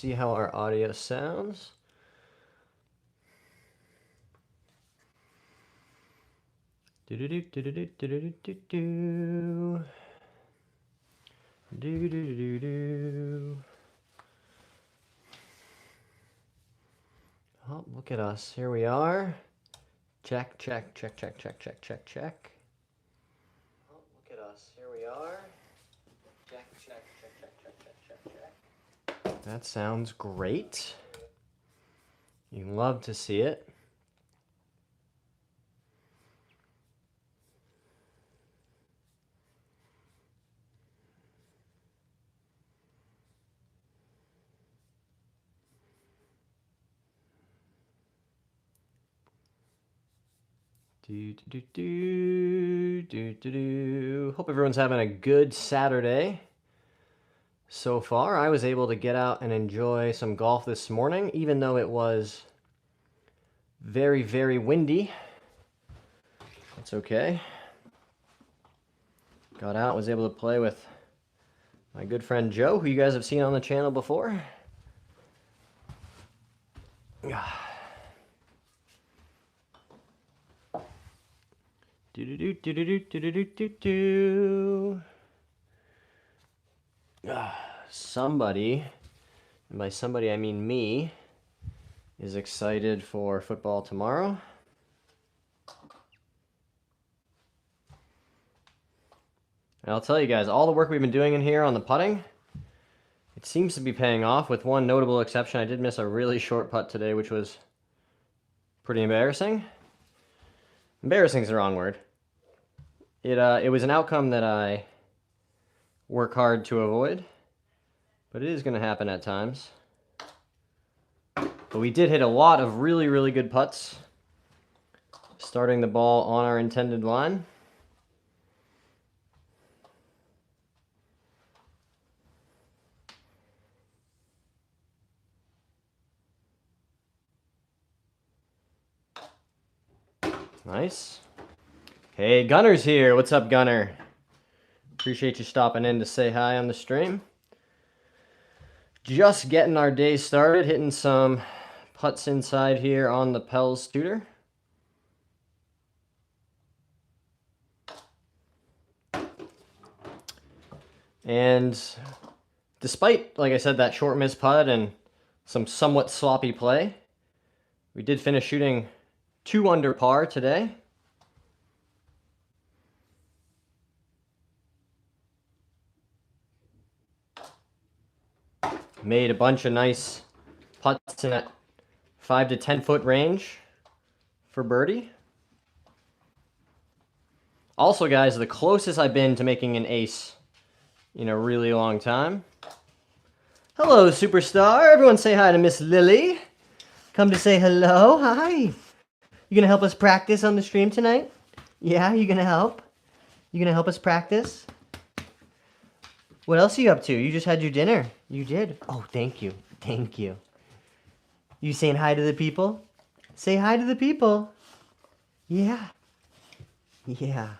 see how our audio sounds. Oh, look at us. Here we are. Check, check, check, check, check, check, check, check. Oh, look at us. Here we are. Check, check, check, check, check, check, check, check. That sounds great. You love to see it. Hope everyone's having a good Saturday so far. I was able to get out and enjoy some golf this morning, even though it was very, very windy. That's okay. Got out, was able to play with my good friend Joe, who you guys have seen on the channel before. Somebody, and by somebody I mean me, is excited for football tomorrow. And I'll tell you guys, all the work we've been doing in here on the putting, it seems to be paying off, with one notable exception. I did miss a really short putt today, which was pretty embarrassing. Embarrassing is the wrong word. It was an outcome that I work hard to avoid, but it is going to happen at times. But we did hit a lot of really, really good putts, starting the ball on our intended line. Nice. Hey, Gunner's here. What's up, Gunner? Appreciate you stopping in to say hi on the stream. Just getting our day started, hitting some putts inside here on the Pels Tutor. And despite, like I said, that short miss putt and some somewhat sloppy play, we did finish shooting 2 under par today. Made a bunch of nice putts in that 5 to 10 foot range for birdie. Also, guys, the closest I've been to making an ace in a really long time. Hello, superstar. Everyone say hi to Miss Lily. Come to say hello. Hi. You gonna help us practice on the stream tonight? Yeah, you gonna help? You gonna help us practice? What else are you up to? You just had your dinner. You did? Oh, thank you. Thank you. You saying hi to the people? Say hi to the people. Yeah. Yeah.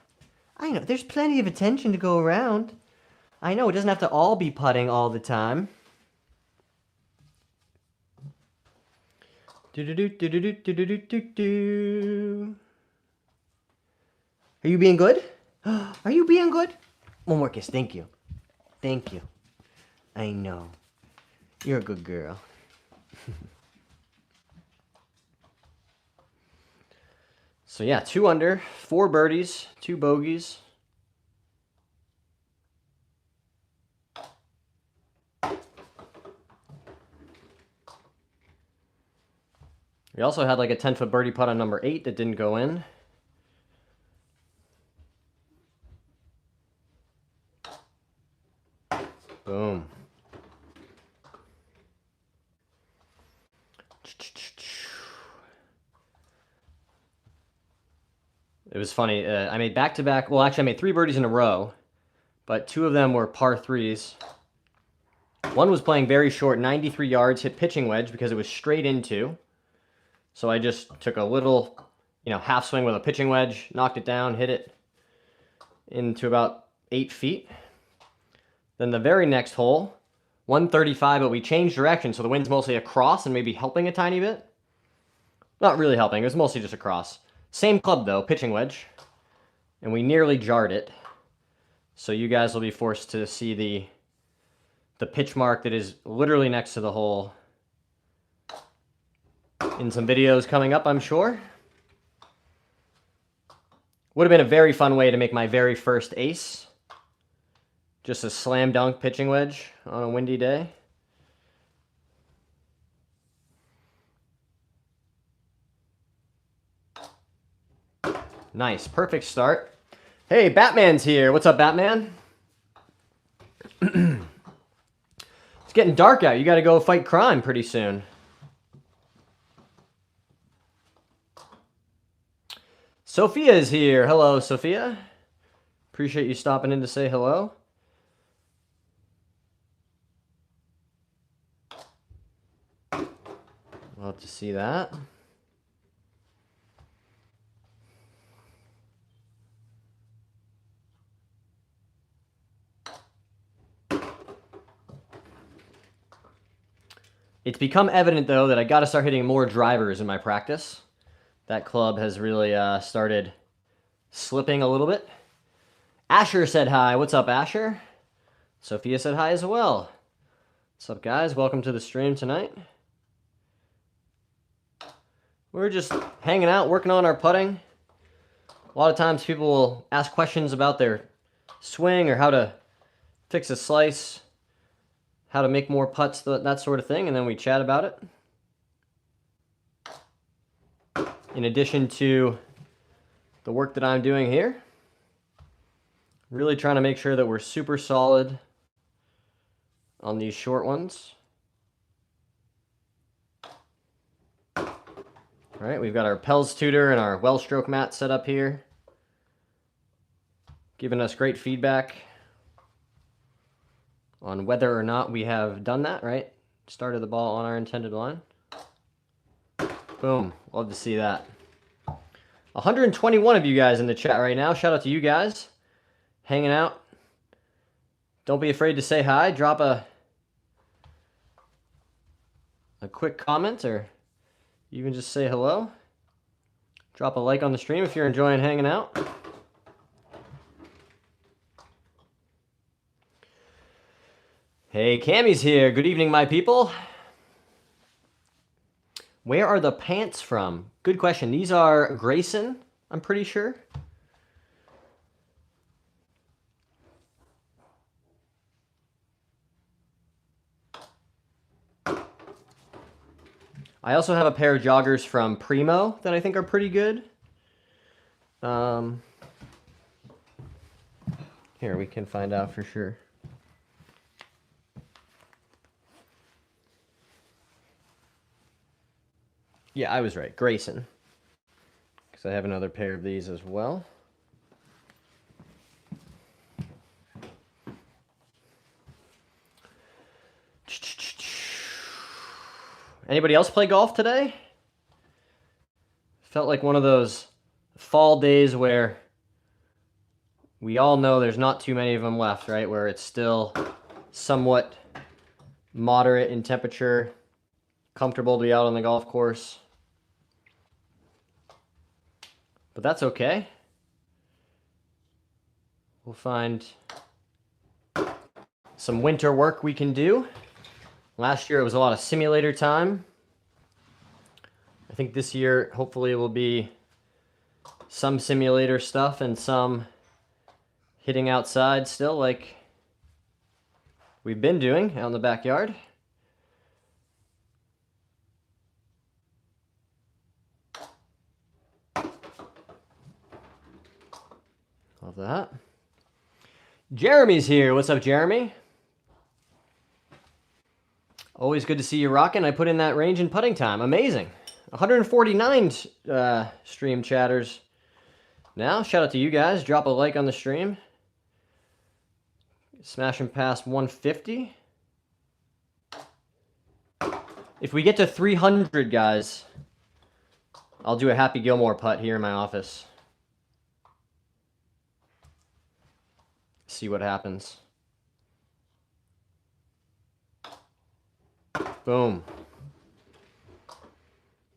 I know. There's plenty of attention to go around. I know. It doesn't have to all be putting all the time. Are you being good? Are you being good? One more kiss. Thank you. Thank you. I know. You're a good girl. So yeah, 2 under, 4 birdies, 2 bogeys. We also had like a 10-foot birdie putt on number 8 that didn't go in. Boom. It was funny. I made back-to-back. Well, actually, I made 3 birdies in a row, but 2 of them were par 3s. One was playing very short, 93 yards, hit pitching wedge because it was straight into. So I just took a little, half swing with a pitching wedge, knocked it down, hit it into about 8 feet. Then the very next hole 135, but we changed direction, so the wind's mostly across and maybe helping a tiny bit. Not really helping, it was mostly just across. Same club though, pitching wedge. And we nearly jarred it. So you guys will be forced to see the pitch mark that is literally next to the hole in some videos coming up, I'm sure. Would have been a very fun way to make my very first ace. Just a slam dunk pitching wedge on a windy day. Nice, perfect start. Hey, Batman's here. What's up, Batman? It's getting dark out. You got to go fight crime pretty soon. Sophia is here. Hello, Sophia. Appreciate you stopping in to say hello. Love to see that. It's become evident, though, that I got to start hitting more drivers in my practice. That club has really started slipping a little bit. Asher said hi. What's up, Asher? Sophia said hi as well. What's up, guys? Welcome to the stream tonight. We're just hanging out, working on our putting. A lot of times people will ask questions about their swing or how to fix a slice, how to make more putts, that sort of thing, and then we chat about it. In addition to the work that I'm doing here, really trying to make sure that we're super solid on these short ones. All right, we've got our Pels tutor and our well stroke mat set up here, giving us great feedback on whether or not we have done that, right? Started the ball on our intended line. Boom, love to see that. 121 of you guys in the chat right now. Shout out to you guys hanging out. Don't be afraid to say hi. Drop a quick comment or even just say hello. Drop a like on the stream if you're enjoying hanging out. Hey, Cammy's here. Good evening, my people. Where are the pants from? Good question. These are Grayson, I'm pretty sure. I also have a pair of joggers from Primo that I think are pretty good. Here, we can find out for sure. Yeah, I was right. Grayson. Because I have another pair of these as well. Anybody else play golf today? Felt like one of those fall days where we all know there's not too many of them left, right? Where it's still somewhat moderate in temperature, comfortable to be out on the golf course. But that's okay. We'll find some winter work we can do. Last year it was a lot of simulator time. I think this year hopefully it will be some simulator stuff and some hitting outside still like we've been doing out in the backyard. Love that. Jeremy's here. What's up, Jeremy? Always good to see you rocking. I put in that range and putting time. Amazing. 149 stream chatters. Now, shout out to you guys. Drop a like on the stream. Smashing past 150. If we get to 300, guys, I'll do a Happy Gilmore putt here in my office. See what happens. Boom.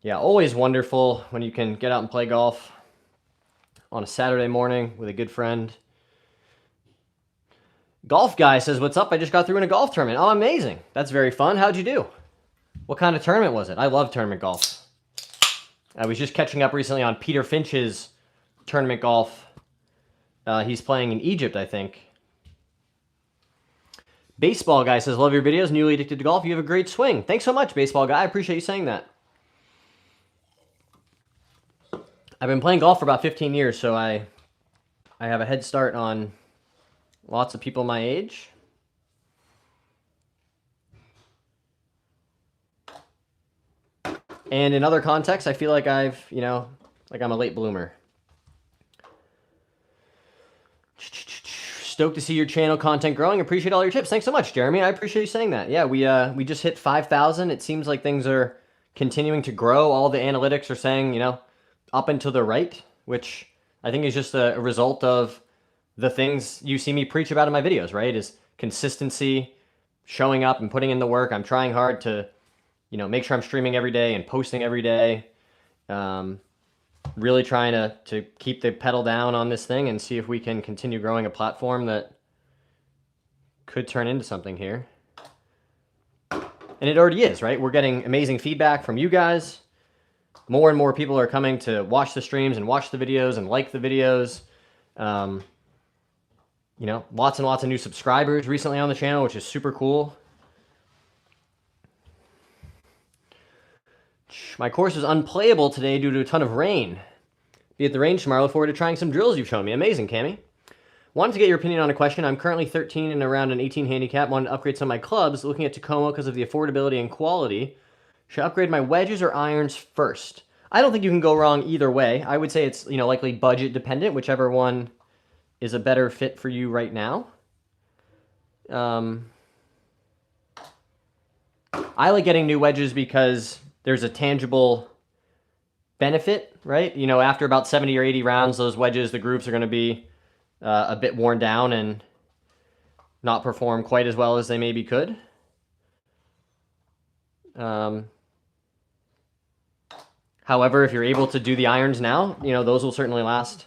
Yeah, always wonderful when you can get out and play golf on a Saturday morning with a good friend. Golf Guy says, what's up? I just got through in a golf tournament. Oh, amazing. That's very fun. How'd you do? What kind of tournament was it? I love tournament golf. I was just catching up recently on Peter Finch's tournament golf. He's playing in Egypt, I think. Baseball Guy says, love your videos. Newly addicted to golf. You have a great swing. Thanks so much, Baseball Guy. I appreciate you saying that. I've been playing golf for about 15 years, so I have a head start on lots of people my age. And in other contexts, I feel like I'm a late bloomer. Stoked to see your channel content growing. Appreciate all your tips. Thanks so much, Jeremy. I appreciate you saying that. Yeah, we just hit 5,000. It seems like things are continuing to grow. All the analytics are saying, up and to the right, which I think is just a result of the things you see me preach about in my videos, right? Is consistency, showing up and putting in the work. I'm trying hard to, make sure I'm streaming every day and posting every day. Really trying to keep the pedal down on this thing and see if we can continue growing a platform that could turn into something here. And it already is, right? We're getting amazing feedback from you guys. More and more people are coming to watch the streams and watch the videos and like the videos. Lots and lots of new subscribers recently on the channel, which is super cool. My course was unplayable today due to a ton of rain. Be at the range tomorrow. Look forward to trying some drills you've shown me. Amazing, Cammy. Wanted to get your opinion on a question. I'm currently 13 and around an 18 handicap. Wanted to upgrade some of my clubs. Looking at Tacoma because of the affordability and quality. Should I upgrade my wedges or irons first? I don't think you can go wrong either way. I would say it's, likely budget dependent, whichever one is a better fit for you right now. I like getting new wedges because there's a tangible benefit, right? After about 70 or 80 rounds, those wedges, the grooves are going to be a bit worn down and not perform quite as well as they maybe could. However, if you're able to do the irons now, those will certainly last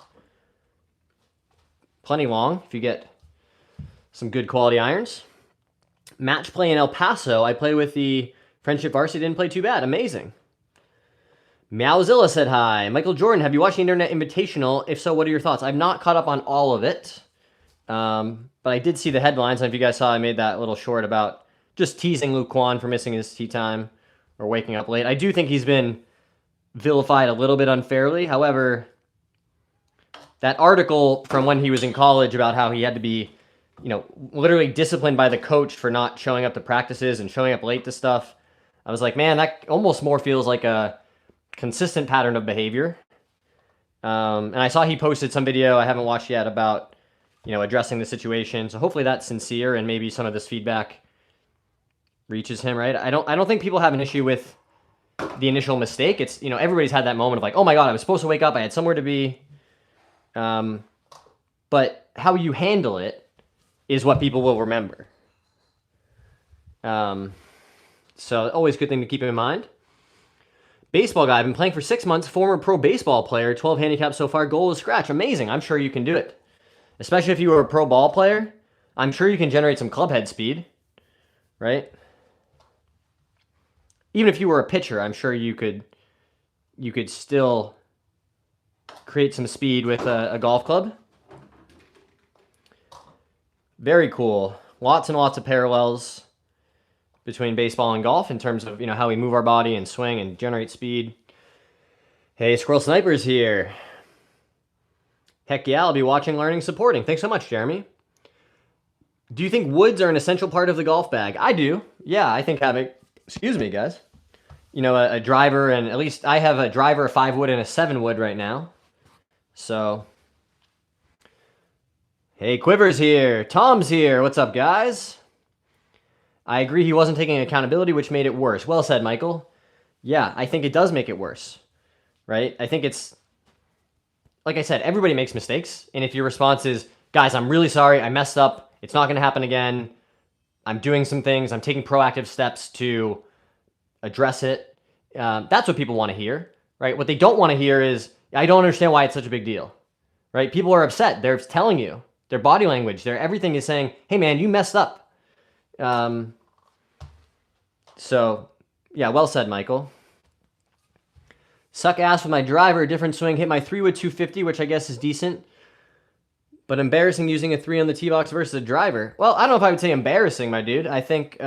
plenty long if you get some good quality irons. Match play in El Paso. I play with the Friendship Varsity. Didn't play too bad. Amazing. Meowzilla said hi. Michael Jordan, have you watched the Internet Invitational? If so, what are your thoughts? I've not caught up on all of it. But I did see the headlines. And if you guys saw, I made that little short about just teasing Luke Kwan for missing his tee time or waking up late. I do think he's been vilified a little bit unfairly. However, that article from when he was in college about how he had to be, literally disciplined by the coach for not showing up to practices and showing up late to stuff. I was like, man, that almost more feels like a consistent pattern of behavior. And I saw he posted some video I haven't watched yet about, addressing the situation. So hopefully that's sincere and maybe some of this feedback reaches him, right? I don't think people have an issue with the initial mistake. It's, everybody's had that moment of like, oh my God, I was supposed to wake up. I had somewhere to be. But how you handle it is what people will remember. So always a good thing to keep in mind. Baseball Guy, I've been playing for 6 months, former pro baseball player, 12 handicap so far, goal is scratch. Amazing. I'm sure you can do it. Especially if you were a pro ball player, I'm sure you can generate some club head speed, right? Even if you were a pitcher, I'm sure you could still create some speed with a golf club. Very cool. Lots and lots of parallels between baseball and golf in terms of, how we move our body and swing and generate speed. Hey, Squirrel Sniper's here. Heck yeah, I'll be watching, learning, supporting. Thanks so much, Jeremy. Do you think woods are an essential part of the golf bag? I do. Yeah, I think having, excuse me, guys. A driver, and at least I have a driver, a 5-wood, and a 7-wood right now. So, hey, Quiver's here. Tom's here. What's up, guys? I agree he wasn't taking accountability, which made it worse. Well said, Michael. Yeah, I think it does make it worse, right? I think it's, like I said, everybody makes mistakes. And if your response is, guys, I'm really sorry, I messed up, it's not going to happen again, I'm doing some things, I'm taking proactive steps to address it. That's what people want to hear, right? What they don't want to hear is, I don't understand why it's such a big deal, right? People are upset. They're telling you, their body language, their everything is saying, hey man, you messed up. So yeah, well said, Michael. Suck ass with my driver, different swing, hit my 3-wood 250, which I guess is decent. But embarrassing using a 3 on the tee box versus a driver. Well, I don't know if I would say embarrassing, my dude. I think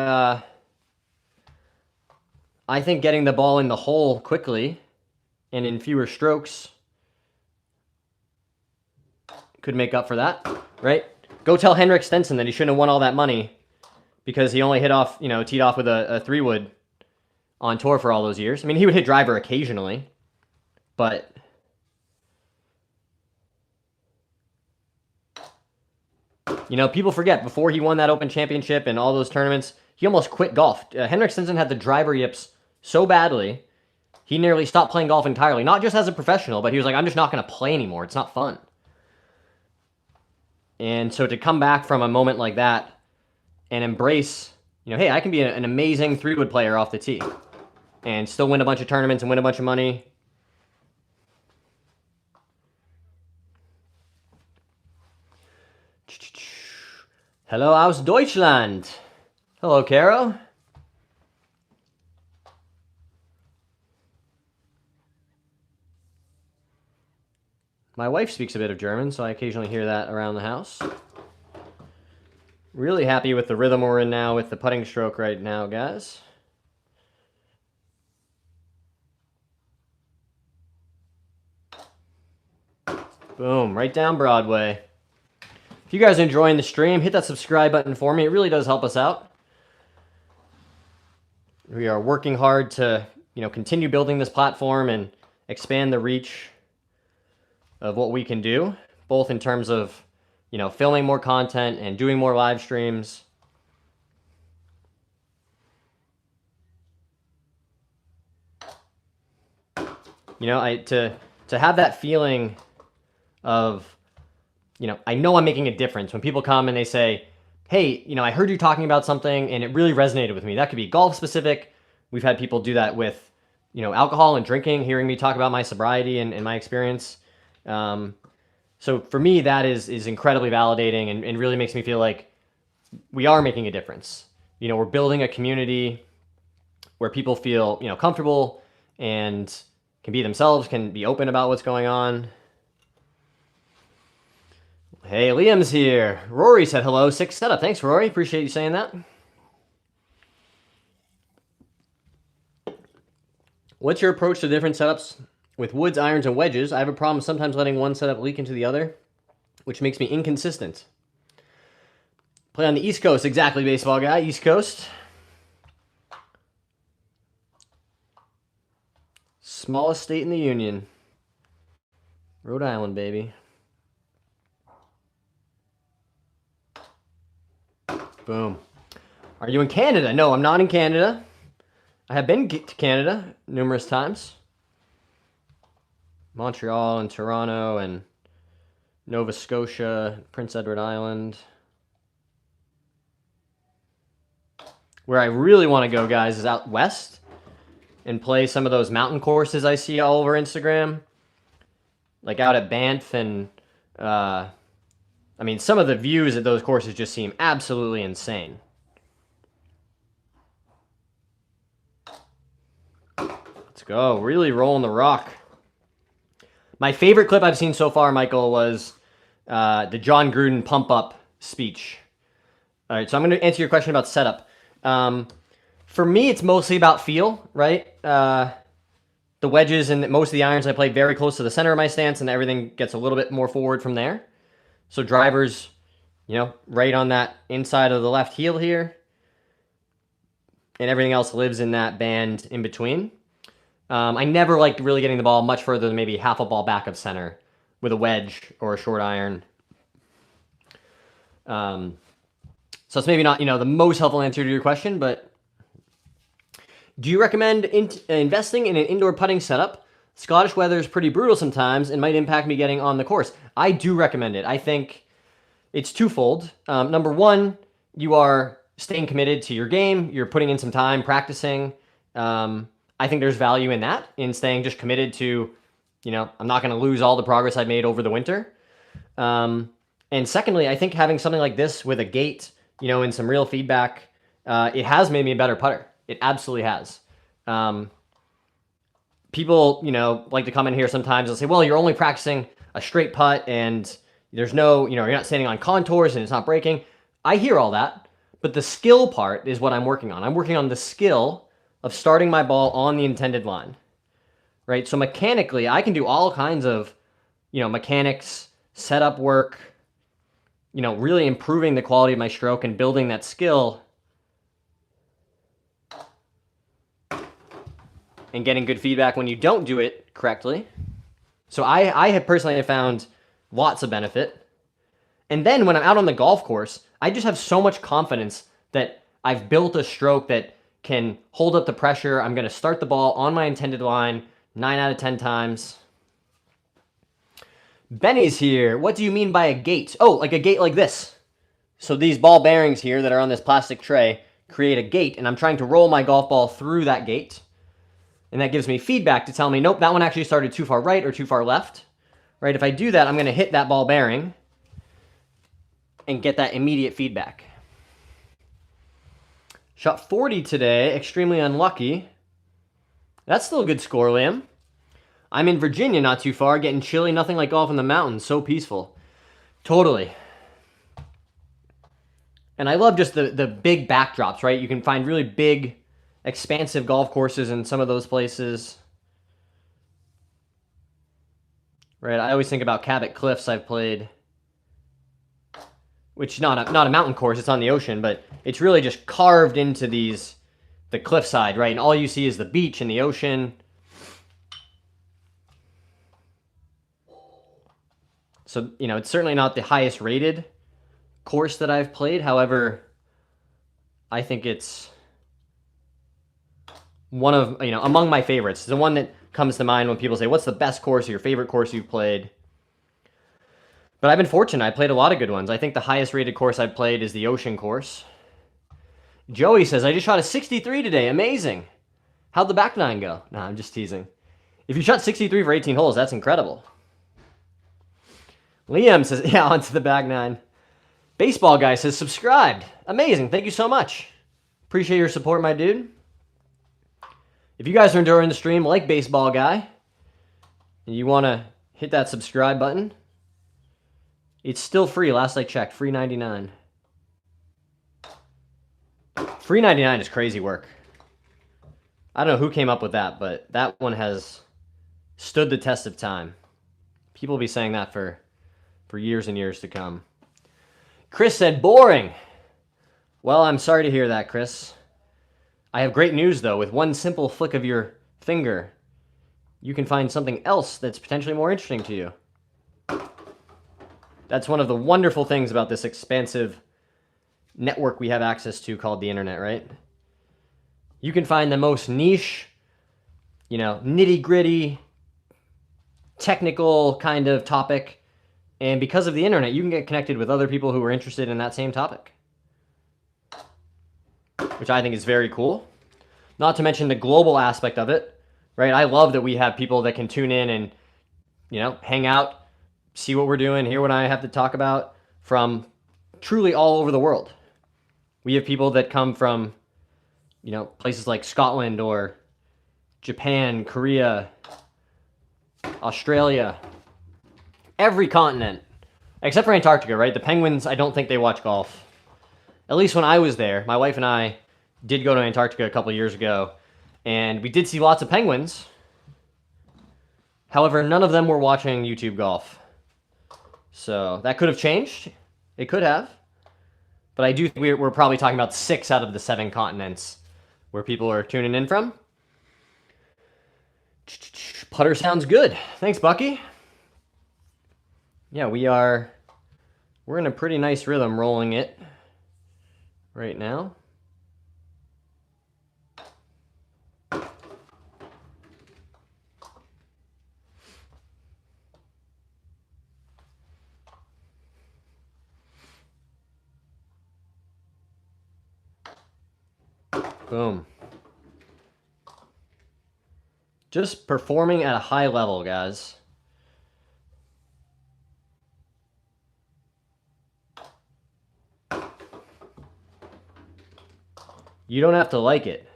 getting the ball in the hole quickly and in fewer strokes could make up for that, right? Go tell Henrik Stenson that he shouldn't have won all that money because he only hit off, teed off with a 3-wood on tour for all those years. I mean, he would hit driver occasionally, but people forget, before he won that Open Championship and all those tournaments, he almost quit golf. Henrik Stenson had the driver yips so badly, he nearly stopped playing golf entirely. Not just as a professional, but he was like, I'm just not going to play anymore. It's not fun. And so to come back from a moment like that and embrace, hey, I can be an amazing 3-wood player off the tee and still win a bunch of tournaments and win a bunch of money. Hello aus Deutschland. Hello, Caro. My wife speaks a bit of German, so I occasionally hear that around the house. Really happy with the rhythm we're in now with the putting stroke right now, guys. Boom, right down Broadway. If you guys are enjoying the stream, hit that subscribe button for me. It really does help us out. We are working hard to, continue building this platform and expand the reach of what we can do, both in terms of, filming more content and doing more live streams. To have that feeling of, I know I'm making a difference. When people come and they say, hey, I heard you talking about something and it really resonated with me. That could be golf specific. We've had people do that with, alcohol and drinking, hearing me talk about my sobriety and my experience. So for me, that is incredibly validating and really makes me feel like we are making a difference. We're building a community where people feel, comfortable and can be themselves, can be open about what's going on. Hey, Liam's here. Rory said hello. 6 setup. Thanks, Rory. Appreciate you saying that. What's your approach to different setups with woods, irons, and wedges? I have a problem sometimes letting one setup leak into the other, which makes me inconsistent. Play on the East Coast. Exactly, baseball guy. East Coast. Smallest state in the union. Rhode Island, baby. Boom. Are you in Canada? No, I'm not in Canada. I have been to Canada numerous times. Montreal and Toronto and Nova Scotia, Prince Edward Island. Where I really want to go, guys, is out west and play some of those mountain courses I see all over Instagram. Like out at Banff and... some of the views at those courses just seem absolutely insane. Let's go. Really rolling the rock. My favorite clip I've seen so far, Michael, was the John Gruden pump-up speech. All right, so I'm going to answer your question about setup. For me, it's mostly about feel, right? The wedges and most of the irons I play very close to the center of my stance, and everything gets a little bit more forward from there. So drivers, right on that inside of the left heel here. And everything else lives in that band in between. I never liked really getting the ball much further than maybe half a ball back of center with a wedge or a short iron. So it's maybe not, the most helpful answer to your question, but do you recommend investing in an indoor putting setup? Scottish weather is pretty brutal sometimes and might impact me getting on the course. I do recommend it. I think it's twofold. Number one, you are staying committed to your game. You're putting in some time practicing I think there's value in that, in staying just committed to, I'm not going to lose all the progress I've made over the winter. And secondly, I think having something like this with a gate, and some real feedback, it has made me a better putter. It absolutely has. People, like to come in here sometimes and say, well, you're only practicing a straight putt and there's no, you're not standing on contours and it's not breaking. I hear all that, but the skill part is what I'm working on. I'm working on the skill of starting my ball on the intended line, right? So mechanically, I can do all kinds of, mechanics, setup work, really improving the quality of my stroke and building that skill and getting good feedback when you don't do it correctly. So I have personally found lots of benefit. And then when I'm out on the golf course, I just have so much confidence that I've built a stroke that can hold up the pressure. I'm going to start the ball on my intended line 9 out of 10 times. Benny's here. What do you mean by a gate? Oh, like a gate like this. So these ball bearings here that are on this plastic tray create a gate, and I'm trying to roll my golf ball through that gate. And that gives me feedback to tell me, nope, that one actually started too far right or too far left. Right? If I do that, I'm going to hit that ball bearing and get that immediate feedback. Shot 40 today, extremely unlucky. That's still a good score, Liam. I'm in Virginia, not too far, getting chilly, nothing like golf in the mountains, so peaceful. Totally. And I love just the big backdrops, right? You can find really big, expansive golf courses in some of those places. Right, I always think about Cabot Cliffs I've played, which is not a mountain course, it's on the ocean, but it's really just carved into the cliffside, right? And all you see is the beach and the ocean. So, it's certainly not the highest rated course that I've played. However, I think it's one of, among my favorites. It's the one that comes to mind when people say, what's the best course or your favorite course you've played? But I've been fortunate. I played a lot of good ones. I think the highest rated course I've played is the ocean course. Joey says, I just shot a 63 today. Amazing. How'd the back nine go? Nah, I'm just teasing. If you shot 63 for 18 holes, that's incredible. Liam says, yeah, onto the back nine. Baseball guy says, subscribed. Amazing. Thank you so much. Appreciate your support, my dude. If you guys are enjoying the stream like Baseball Guy, and you want to hit that subscribe button, it's still free. Last I checked, free 99. Free 99 is crazy work. I don't know who came up with that, but that one has stood the test of time. People will be saying that for years and years to come. Chris said, boring. Well, I'm sorry to hear that, Chris. I have great news, though. With one simple flick of your finger, you can find something else that's potentially more interesting to you. That's one of the wonderful things about this expansive network we have access to called the internet, right? You can find the most niche, nitty-gritty, technical kind of topic, and because of the internet, you can get connected with other people who are interested in that same topic, which I think is very cool. Not to mention the global aspect of it, right? I love that we have people that can tune in and, hang out, see what we're doing, hear what I have to talk about from truly all over the world. We have people that come from, places like Scotland or Japan, Korea, Australia, every continent, except for Antarctica, right? The penguins, I don't think they watch golf. At least when I was there, my wife and I did go to Antarctica a couple of years ago, and we did see lots of penguins. However, none of them were watching YouTube golf. So that could have changed. It could have. But I do think we're probably talking about 6 out of the 7 continents where people are tuning in from. Putter sounds good. Thanks, Bucky. Yeah, we're in a pretty nice rhythm rolling it right now. Boom. Just performing at a high level, guys. You don't have to like it,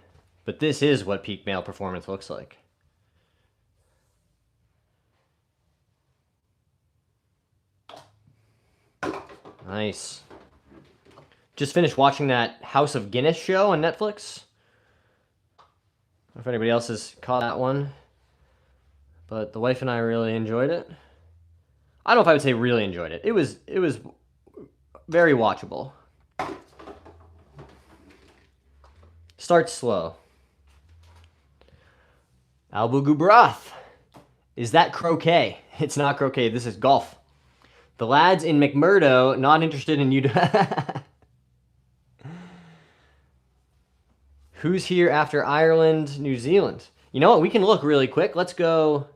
but this is what peak male performance looks like. Nice. Just finished watching that House of Guinness show on Netflix. I don't know if anybody else has caught that one, but the wife and I really enjoyed it. I don't know if I would say really enjoyed it. It was very watchable. Starts slow. Albu Gubrath. Is that croquet? It's not croquet. This is golf. The lads in McMurdo not interested in you. Who's here after Ireland, New Zealand? You know what? We can look really quick. Let's go.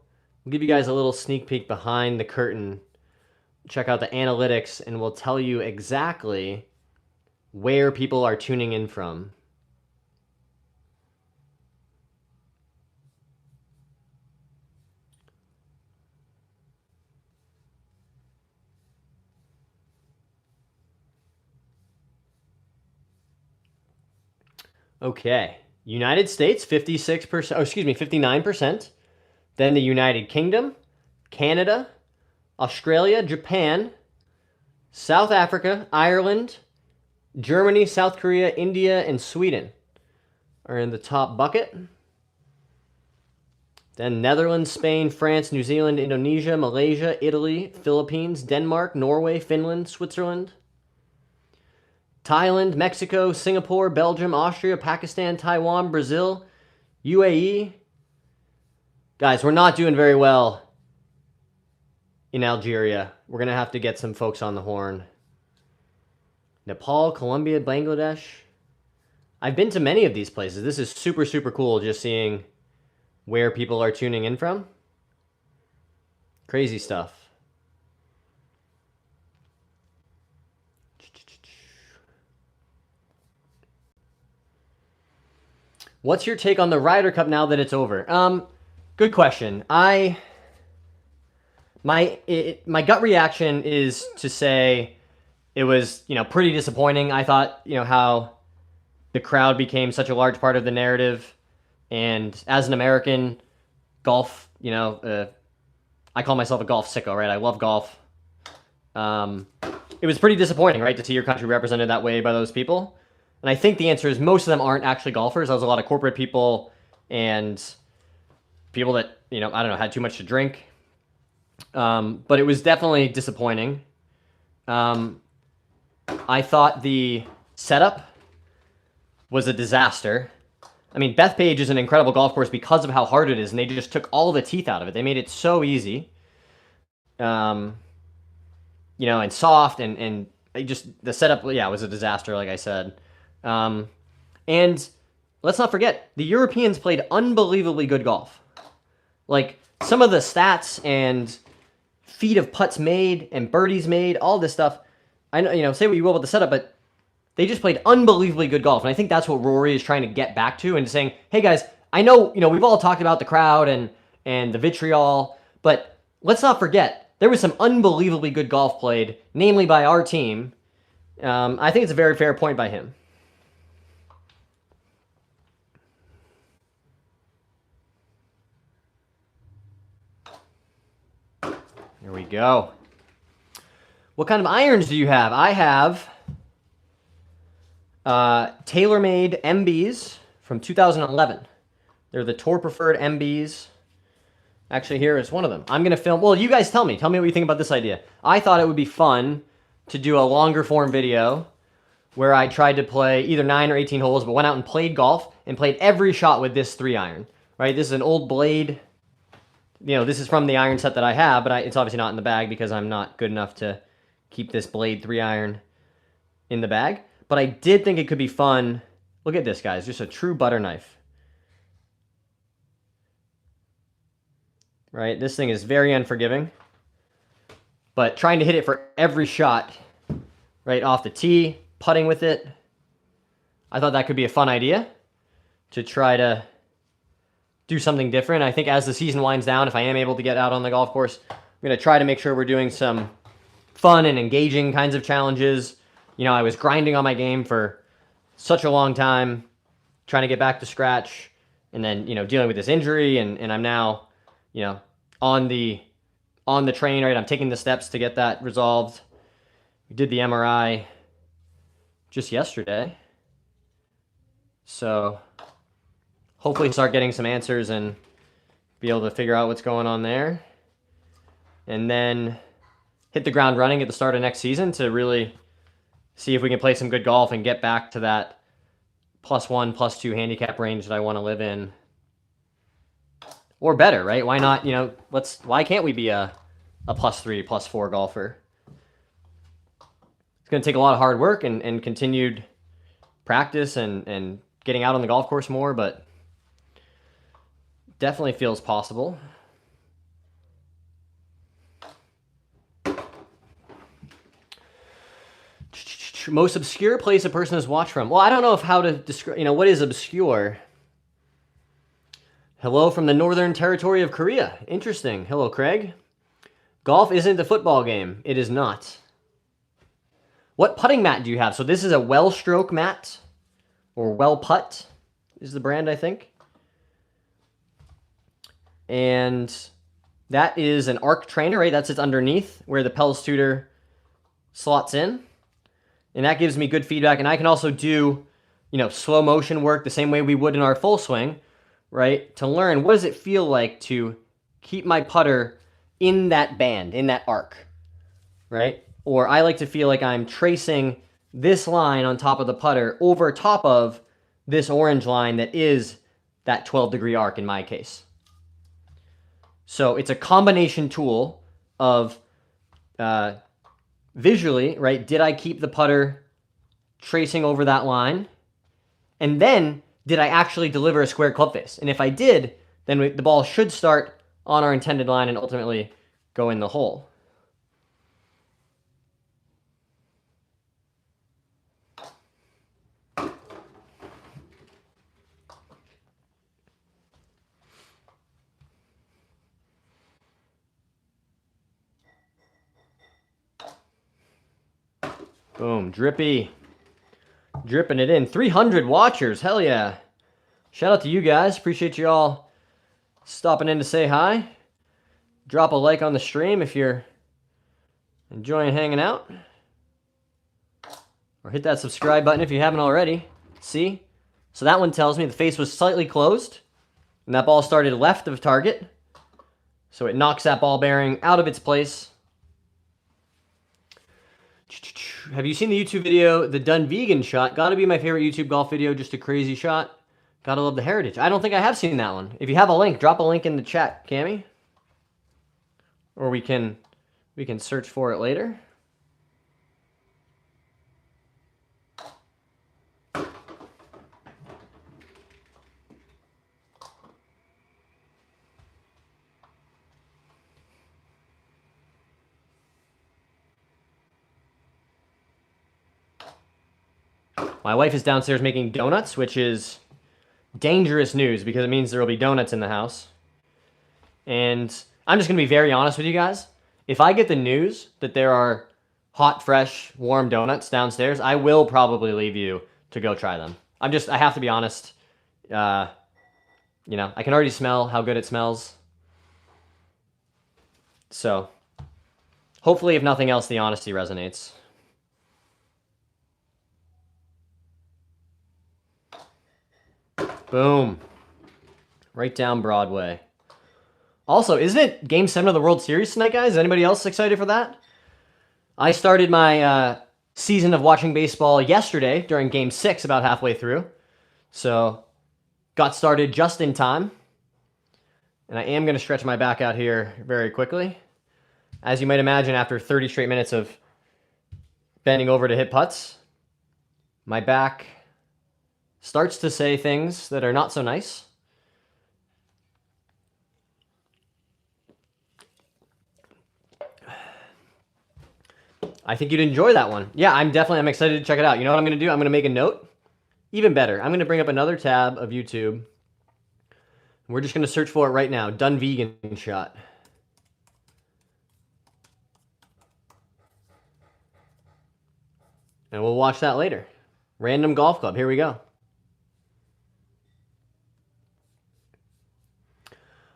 We'll give you guys a little sneak peek behind the curtain. Check out the analytics, and we'll tell you exactly where people are tuning in from. Okay, United States, 56%, oh, excuse me, 59%. Then the United Kingdom, Canada, Australia, Japan, South Africa, Ireland, Germany, South Korea, India, and Sweden are in the top bucket. Then Netherlands, Spain, France, New Zealand, Indonesia, Malaysia, Italy, Philippines, Denmark, Norway, Finland, Switzerland, Thailand, Mexico, Singapore, Belgium, Austria, Pakistan, Taiwan, Brazil, UAE. Guys, we're not doing very well in Algeria. We're going to have to get some folks on the horn. Nepal, Colombia, Bangladesh. I've been to many of these places. This is super, super cool just seeing where people are tuning in from. Crazy stuff. What's your take on the Ryder Cup now that it's over? Good question. My gut reaction is to say it was, pretty disappointing. I thought, how the crowd became such a large part of the narrative. And as an American, golf, I call myself a golf sicko, right? I love golf. It was pretty disappointing, right, to see your country represented that way by those people. And I think the answer is most of them aren't actually golfers. There was a lot of corporate people and people that, I don't know, had too much to drink. But it was definitely disappointing. I thought the setup was a disaster. I mean, Bethpage is an incredible golf course because of how hard it is, and they just took all the teeth out of it. They made it so easy. And soft, and the setup, was a disaster, like I said. And let's not forget, the Europeans played unbelievably good golf. Like, some of the stats and feet of putts made and birdies made, all this stuff, I know, say what you will about the setup, but they just played unbelievably good golf. And I think that's what Rory is trying to get back to, and saying, hey guys, I know, we've all talked about the crowd and the vitriol, but let's not forget, there was some unbelievably good golf played, namely by our team. I think it's a very fair point by him. Here we go. What kind of irons do you have? I have TaylorMade MBs from 2011. They're the Tour Preferred MBs. Actually, here is one of them. I'm going to film... Well, you guys tell me. Tell me what you think about this idea. I thought it would be fun to do a longer form video where I tried to play either 9 or 18 holes, but went out and played golf and played every shot with this 3-iron. Right? This is an old blade. This is from the iron set that I have, but it's obviously not in the bag because I'm not good enough to keep this blade 3-iron in the bag. But I did think it could be fun. Look at this, guys. Just a true butter knife. Right? This thing is very unforgiving. But trying to hit it for every shot, right off the tee, putting with it, I thought that could be a fun idea to try to do something different. I think as the season winds down, if I am able to get out on the golf course, I'm going to try to make sure we're doing some fun and engaging kinds of challenges. You know, I was grinding on my game for such a long time, trying to get back to scratch, and then, you know, dealing with this injury, and I'm now, you know, on the train, right? I'm taking the steps to get that resolved. We did the MRI just yesterday. So hopefully start getting some answers and be able to figure out what's going on there. And then hit the ground running at the start of next season to really see if we can play some good golf and get back to that +1, +2 handicap range that I want to live in. Or better, right? Why not, you know, why can't we be a +3, +4 golfer? It's going to take a lot of hard work and continued practice and getting out on the golf course more, but definitely feels possible. Most obscure place a person has watched from. Well, I don't know how to describe, you know, what is obscure? Hello from the Northern Territory of Korea. Interesting. Hello, Craig. Golf isn't a football game. It is not. What putting mat do you have? So this is a Well Stroke mat, or Well Putt is the brand, I think. And that is an arc trainer, right? That sits underneath where the Pels Tutor slots in. And that gives me good feedback. And I can also do, you know, slow motion work the same way we would in our full swing, right? To learn what does it feel like to keep my putter in that band, in that arc, right? Or I like to feel like I'm tracing this line on top of the putter over top of this orange line that is that 12-degree arc in my case. So it's a combination tool of visually, right? Did I keep the putter tracing over that line? And then did I actually deliver a square club face? And if I did, then the ball should start on our intended line and ultimately go in the hole. Boom, drippy. Dripping it in. 300 watchers, hell yeah. Shout out to you guys. Appreciate you all stopping in to say hi. Drop a like on the stream if you're enjoying hanging out. Or hit that subscribe button if you haven't already. See? So that one tells me the face was slightly closed, and that ball started left of target. So it knocks that ball bearing out of its place. Have you seen the YouTube video, the Done Vegan shot? Gotta be my favorite YouTube golf video, just a crazy shot. Gotta love the heritage. I don't think I have seen that one. If you have a link, drop a link in the chat, Cammy. Or we can search for it later. My wife is downstairs making donuts, which is dangerous news because it means there will be donuts in the house. And I'm just going to be very honest with you guys. If I get the news that there are hot, fresh, warm donuts downstairs, I will probably leave you to go try them. I have to be honest. You know, I can already smell how good it smells. So, hopefully, if nothing else, the honesty resonates. Boom. Right down Broadway. Also, isn't it Game 7 of the World Series tonight, guys? Is anybody else excited for that? I started my season of watching baseball yesterday during Game 6, about halfway through. So, got started just in time. And I am going to stretch my back out here very quickly. As you might imagine, after 30 straight minutes of bending over to hit putts, my back starts to say things that are not so nice. I think you'd enjoy that one. Yeah, I'm excited to check it out. You know what I'm going to do? I'm going to make a note. Even better, I'm going to bring up another tab of YouTube. I'm We're just going to search for it right now. Done vegan shot. And we'll watch that later. Random golf club. Here we go.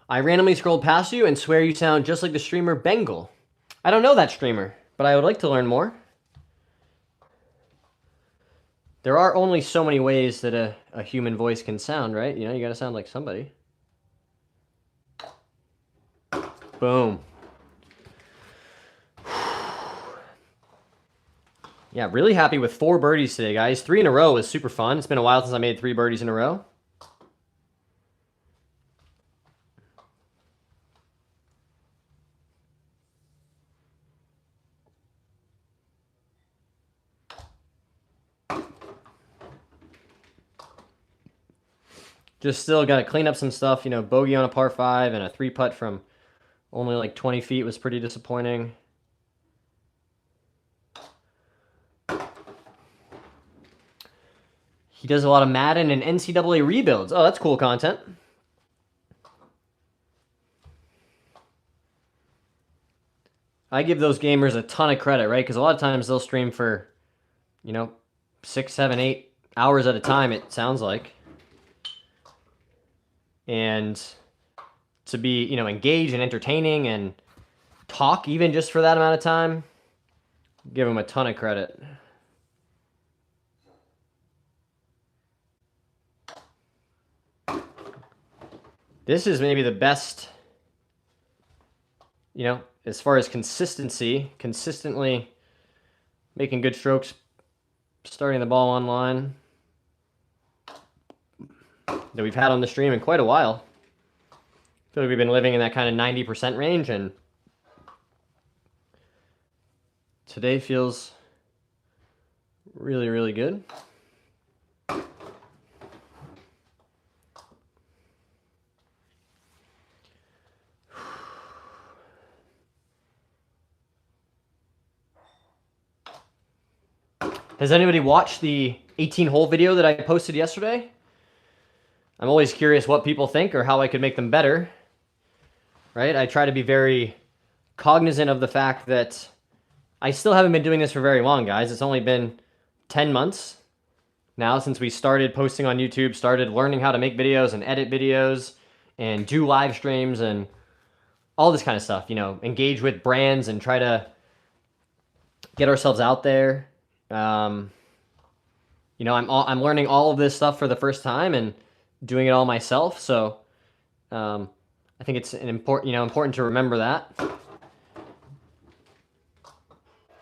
I randomly scrolled past you and swear you sound just like the streamer Bengal. I don't know that streamer, but I would like to learn more. There are only so many ways that a human voice can sound, right? You know, you gotta sound like somebody. Boom. Yeah, really happy with 4 birdies today, guys. 3 in a row was super fun. It's been a while since I made 3 birdies in a row. Just still got to clean up some stuff. You know, bogey on a par 5 and a 3-putt from only like 20 feet was pretty disappointing. He does a lot of Madden and NCAA rebuilds. Oh, that's cool content. I give those gamers a ton of credit, right? Because a lot of times they'll stream for, you know, 6, 7, 8 hours at a time, it sounds like. And to be, you know, engaged and entertaining and talk even just for that amount of time, give them a ton of credit. This is maybe the best, you know, as far as consistency, consistently making good strokes, starting the ball on line, that we've had on the stream in quite a while. I feel like we've been living in that kind of 90% range, and today feels really, really good. Has anybody watched the 18-hole video that I posted yesterday? I'm always curious what people think or how I could make them better, right? I try to be very cognizant of the fact that I still haven't been doing this for very long, guys. It's only been 10 months now since we started posting on YouTube, started learning how to make videos and edit videos and do live streams and all this kind of stuff, you know, engage with brands and try to get ourselves out there. You know, I'm learning all of this stuff for the first time and doing it all myself. So I think it's important to remember that.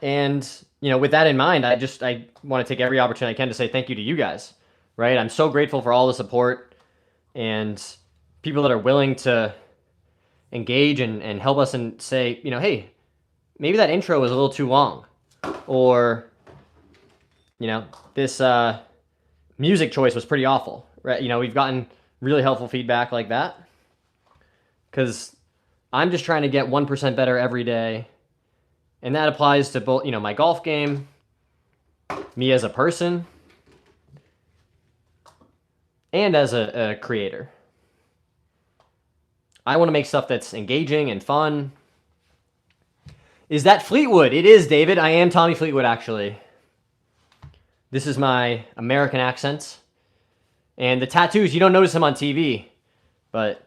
And, you know, with that in mind, I want to take every opportunity I can to say thank you to you guys, right? I'm so grateful for all the support and people that are willing to engage and help us and say, you know, hey, maybe that intro was a little too long, or, you know, this music choice was pretty awful, right? You know, we've gotten really helpful feedback like that, because I'm just trying to get 1% better every day. And that applies to both, you know, my golf game, me as a person, and as a creator. I want to make stuff that's engaging and fun. Is that Fleetwood? It is, David. I am Tommy Fleetwood, actually. This is my American accent. And the tattoos, you don't notice them on TV, but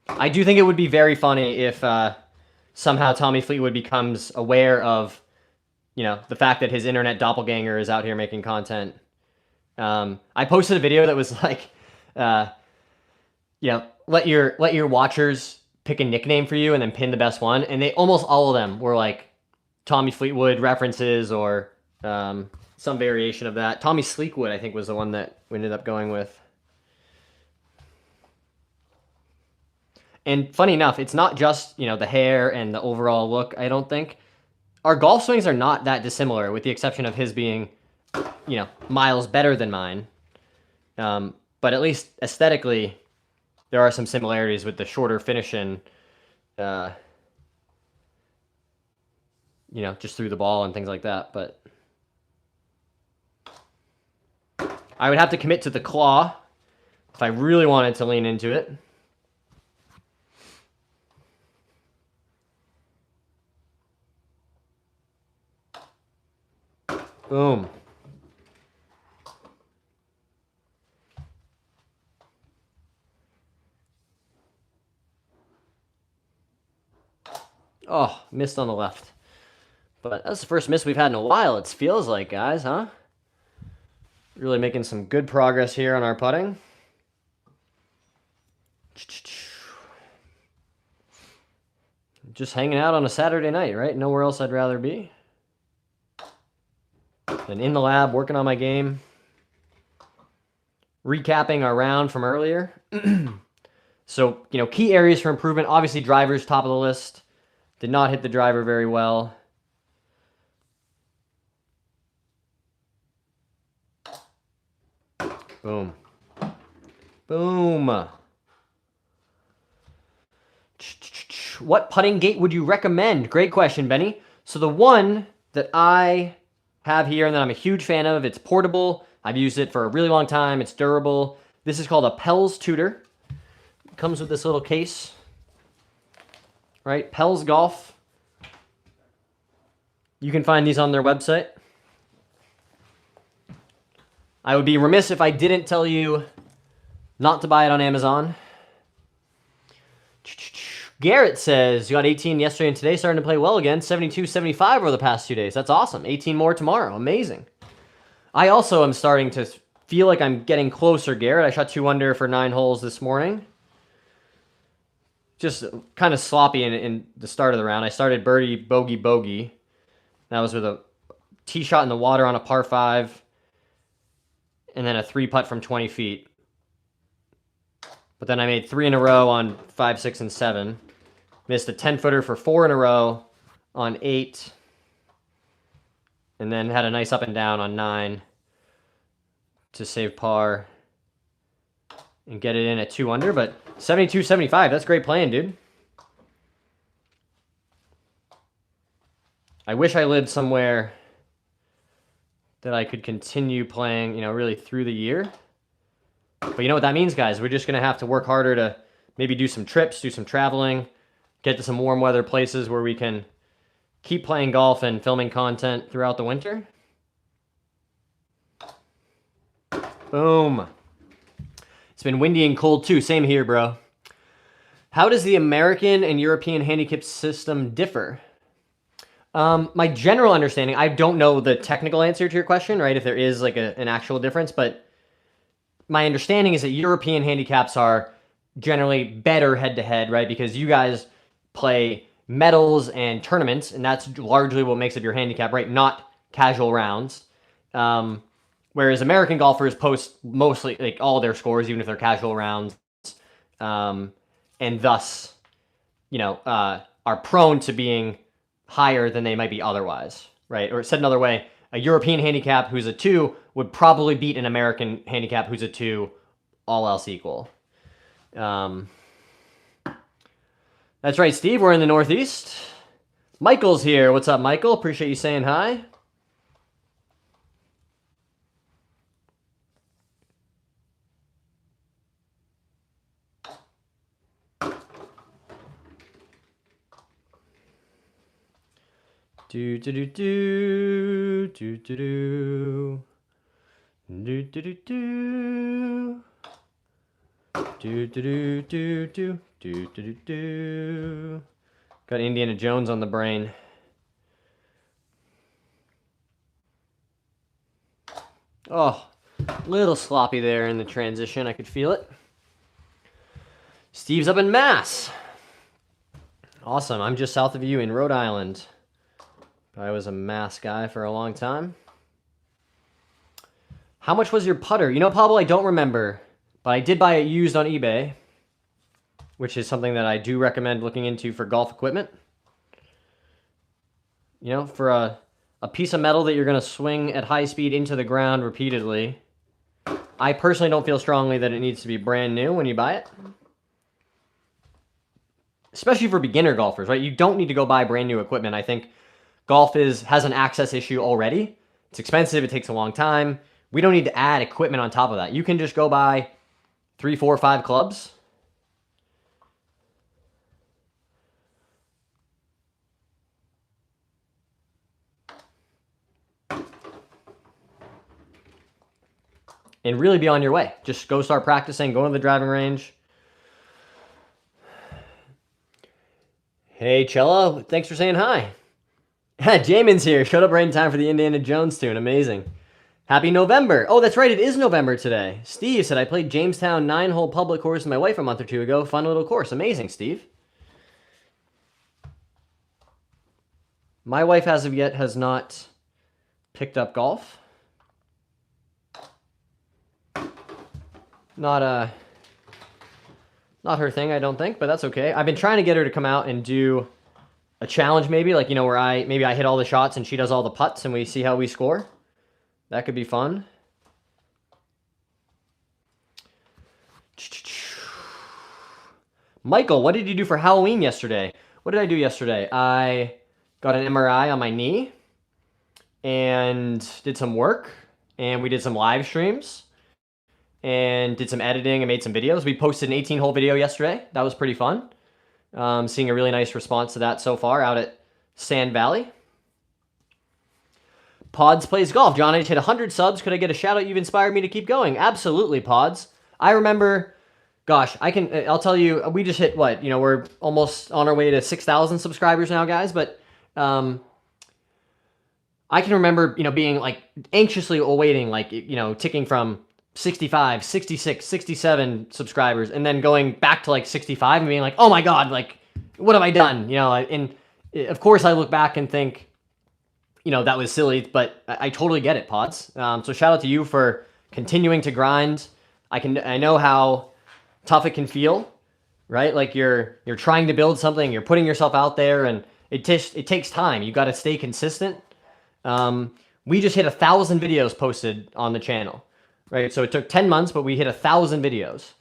I do think it would be very funny if somehow Tommy Fleetwood becomes aware of, you know, the fact that his internet doppelganger is out here making content. I posted a video that was like, you know, let your watchers pick a nickname for you and then pin the best one. And they almost all of them were like Tommy Fleetwood references or some variation of that. Tommy Sleekwood, I think, was the one that we ended up going with. And funny enough, it's not just, you know, the hair and the overall look, I don't think. Our golf swings are not that dissimilar, with the exception of his being, you know, miles better than mine. But at least aesthetically, there are some similarities with the shorter finish and, you know, just through the ball and things like that. But I would have to commit to the claw if I really wanted to lean into it. Boom. Oh, missed on the left. But that's the first miss we've had in a while, it feels like, guys, huh? Really making some good progress here on our putting. Just hanging out on a Saturday night, right? Nowhere else I'd rather be than in the lab, working on my game. Recapping our round from earlier. So, key areas for improvement. Obviously, driver's top of the list. Did not hit the driver very well. Boom. Boom. What putting gate would you recommend? Great question, Benny. So the one that I have here and that I'm a huge fan of, it's portable. I've used it for a really long time. It's durable. This is called a Pell's Tutor. It comes with this little case. Right? Pell's Golf. You can find these on their website. I would be remiss if I didn't tell you not to buy it on Amazon. Garrett says, you got 18 yesterday and today, starting to play well again. 72, 75 over the past 2 days. That's awesome. 18 more tomorrow. Amazing. I also am starting to feel like I'm getting closer, Garrett. I shot 2 under for 9 holes this morning. Just kind of sloppy in the start of the round. I started birdie, bogey, bogey. That was with a tee shot in the water on a par 5. And then a 3-putt from 20 feet. But then I made 3 in a row on 5, 6, and 7. Missed a 10-footer for 4 in a row on 8. And then had a nice up and down on 9 to save par and get it in at 2 under. But 72, 75, that's great playing, dude. I wish I lived somewhere that I could continue playing, really through the year. But you know what that means, guys? We're just going to have to work harder to maybe do some trips, do some traveling, get to some warm weather places where we can keep playing golf and filming content throughout the winter. Boom. It's been windy and cold too. Same here, bro. How does the American and European handicap system differ? My general understanding, I don't know the technical answer to your question, right? If there is like an actual difference, but my understanding is that European handicaps are generally better head-to-head, right? Because you guys play medals and tournaments, and that's largely what makes up your handicap, right? Not casual rounds. Whereas American golfers post mostly like all their scores, even if they're casual rounds, and thus, are prone to being higher than they might be otherwise, right? Or said another way, a European handicap who's a 2 would probably beat an American handicap who's a 2, all else equal. That's right, Steve. We're in the Northeast. Michael's here. What's up, Michael? Appreciate you saying hi. Do do do do do do do do do do do do do do do do do do. Got Indiana Jones on the brain. Oh, little sloppy there in the transition. I could feel it. Steve's up in Mass. Awesome. I'm just south of you in Rhode Island. I was a Mass guy for a long time. How much was your putter? Pablo, I don't remember, but I did buy it used on eBay, which is something that I do recommend looking into for golf equipment. For a piece of metal that you're going to swing at high speed into the ground repeatedly. I personally don't feel strongly that it needs to be brand new when you buy it. Especially for beginner golfers, right? You don't need to go buy brand new equipment. I think golf has an access issue already. It's expensive. It takes a long time. We don't need to add equipment on top of that. You can just go buy 3, 4, 5 clubs. And really be on your way. Just go start practicing, go to the driving range. Hey, Cello, thanks for saying hi. Jamin's here. Showed up right in time for the Indiana Jones tune. Amazing. Happy November. Oh, that's right. It is November today. Steve said, I played Jamestown 9-hole public course with my wife a month or 2 ago. Fun little course. Amazing, Steve. My wife, as of yet, has not picked up golf. Not her thing, I don't think, but that's okay. I've been trying to get her to come out and do a challenge maybe, like, you know, where maybe I hit all the shots and she does all the putts and we see how we score. That could be fun. Michael, what did you do for Halloween yesterday? What did I do yesterday? I got an MRI on my knee and did some work, and we did some live streams and did some editing and made some videos. We posted an 18-hole video yesterday. That was pretty fun. Seeing a really nice response to that so far out at Sand Valley. Pods plays golf. John, I just hit 100 subs. Could I get a shout out? You've inspired me to keep going. Absolutely, Pods. I remember, gosh, I'll tell you, we just hit what? You know, we're almost on our way to 6,000 subscribers now, guys. But I can remember, you know, being like anxiously awaiting, like, you know, ticking from 65, 66, 67 subscribers, and then going back to like 65 and being like, oh my God, like, what have I done? You know, and of course I look back and think, you know, that was silly, but I totally get it, Pods. So shout out to you for continuing to grind. I know how tough it can feel, right? Like you're trying to build something, you're putting yourself out there, and it takes time. You got to stay consistent. We just hit 1,000 videos posted on the channel, right? So it took 10 months, but we hit 1,000 videos.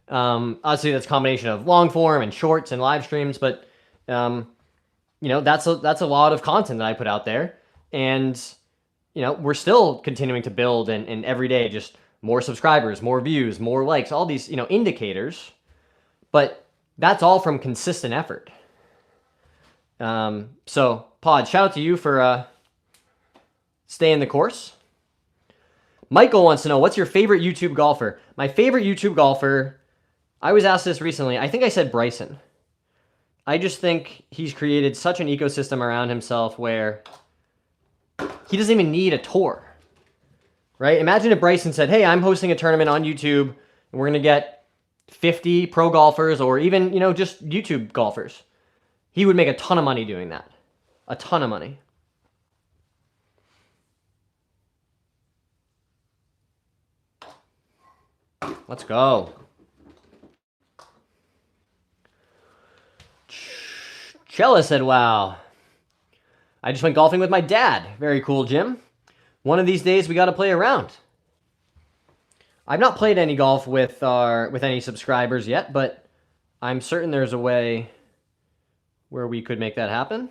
Obviously that's a combination of long form and shorts and live streams, but you know, that's a lot of content that I put out there. And, you know, we're still continuing to build, and every day just more subscribers, more views, more likes, all these, you know, indicators. But that's all from consistent effort. So, Pod, shout out to you for staying the course. Michael wants to know, what's your favorite YouTube golfer? My favorite YouTube golfer, I was asked this recently. I think I said Bryson. I just think he's created such an ecosystem around himself where he doesn't even need a tour, right? Imagine if Bryson said, hey, I'm hosting a tournament on YouTube, and we're going to get 50 pro golfers, or even, you know, just YouTube golfers. He would make a ton of money doing that. A ton of money. Let's go. Chella said, wow. I just went golfing with my dad. Very cool, Jim. One of these days we got to play around. I've not played any golf with any subscribers yet, but I'm certain there's a way where we could make that happen.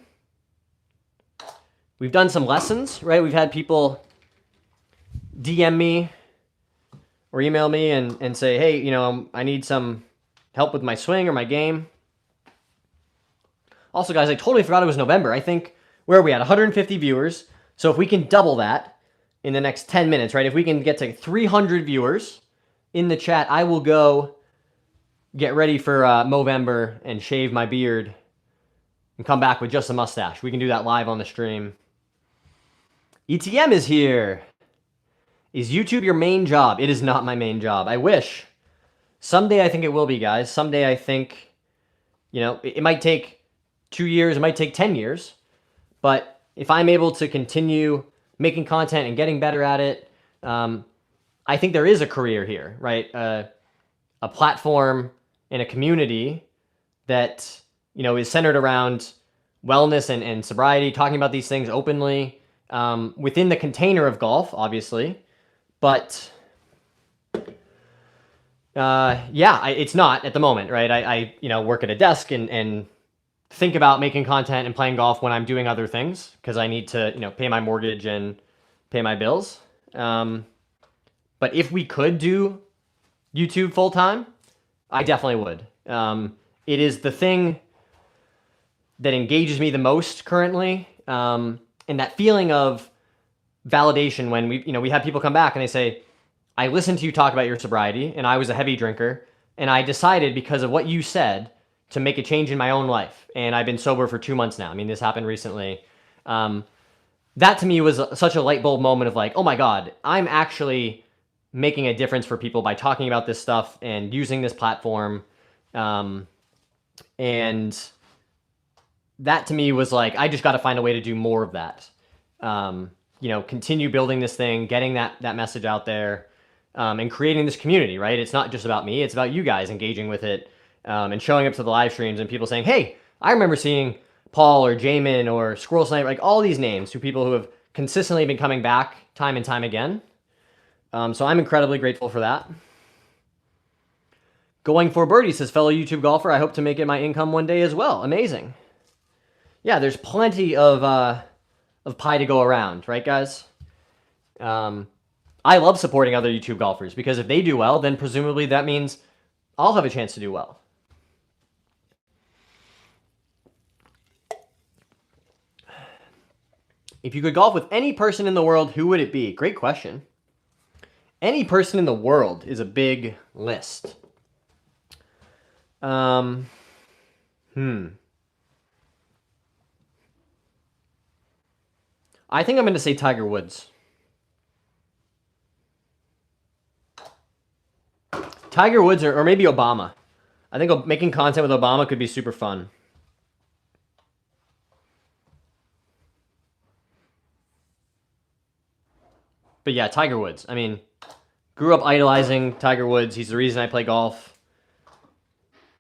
We've done some lessons, right? We've had people DM me or email me and say, hey, you know, I need some help with my swing or my game. Also, guys, I totally forgot it was November. I think, where are we at? 150 viewers. So if we can double that in the next 10 minutes, right? If we can get to 300 viewers in the chat, I will go get ready for Movember and shave my beard and come back with just a mustache. We can do that live on the stream. ETM is here. Is YouTube your main job? It is not my main job. I wish. Someday I think it will be, guys. Someday I think, you know, it might take 2 years, it might take 10 years. But if I'm able to continue making content and getting better at it, I think there is a career here, right? A platform and a community that, you know, is centered around wellness and sobriety, talking about these things openly, within the container of golf, obviously. But yeah, it's not at the moment, right? I you know, work at a desk and think about making content and playing golf when I'm doing other things, because I need to, you know, pay my mortgage and pay my bills. But if we could do YouTube full time, I definitely would. It is the thing that engages me the most currently, and that feeling of validation when we have people come back and they say, I listened to you talk about your sobriety, and I was a heavy drinker, and I decided because of what you said to make a change in my own life, and I've been sober for 2 months now. I mean, this happened recently. That to me was such a light bulb moment of like, oh my God, I'm actually making a difference for people by talking about this stuff and using this platform. And that to me was like, I just got to find a way to do more of that. Continue building this thing, getting that message out there, and creating this community, right? It's not just about me, it's about you guys engaging with it, and showing up to the live streams and people saying, hey, I remember seeing Paul or Jamin or Squirrel Sniper, like all these names to people who have consistently been coming back time and time again. So I'm incredibly grateful for that. Going for birdies, says fellow YouTube golfer, I hope to make it my income one day as well. Amazing. Yeah, there's plenty of pie to go around, right, guys? I love supporting other YouTube golfers because if they do well, then presumably that means I'll have a chance to do well. If you could golf with any person in the world, who would it be? Great question. Any person in the world is a big list. I think I'm going to say Tiger Woods. Tiger Woods or maybe Obama. I think making content with Obama could be super fun. But yeah, Tiger Woods. I mean, grew up idolizing Tiger Woods. He's the reason I play golf.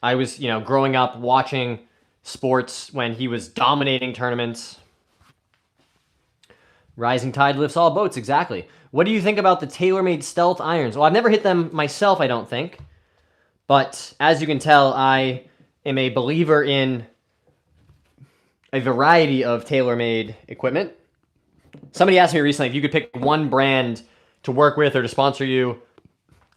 I was, growing up watching sports when he was dominating tournaments. Rising tide lifts all boats, exactly. What do you think about the TaylorMade Stealth irons? Well, I've never hit them myself, I don't think. But as you can tell, I am a believer in a variety of TaylorMade equipment. Somebody asked me recently if you could pick one brand to work with or to sponsor you,